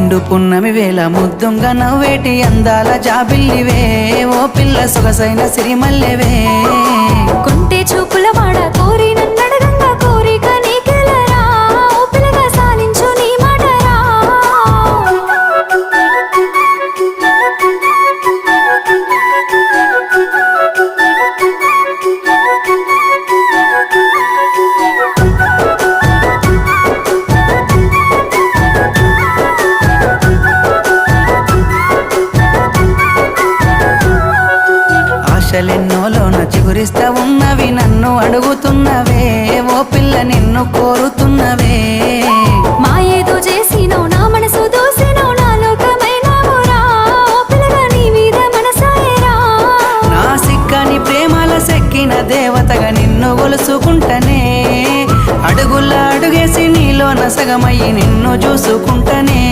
నిండు పున్నమి వేళ ముద్దుంగా నవ్వేటి అందాల జాబిల్లివే ఓ పిల్ల సొగసైన సిరిమల్లెవే కుంటే చూపుల వాడ కోరి నన్నడగంగా కోరిక నీకెలరా ఓ పిల్లగా సాలించు నీ మాటరా ఆశలెన్నోలోన చిగురిస్తా ఉన్నవి నన్ను అడుగుతున్నవే ఓ పిల్ల నిన్ను కోరుతున్నవే మా ఏదో చేసినవు నా మనసు దోసినవు నా లోకమైనవురా ఓ పిల్లగా నీ మీద మనసాయరా నా సిక్కని ప్రేమల సెక్కిన దేవతగా నిన్ను గొలుసుకుంటనే అడుగుల అడుగేసి నీలో నసగమయ్యి నిన్ను చూసుకుంటనే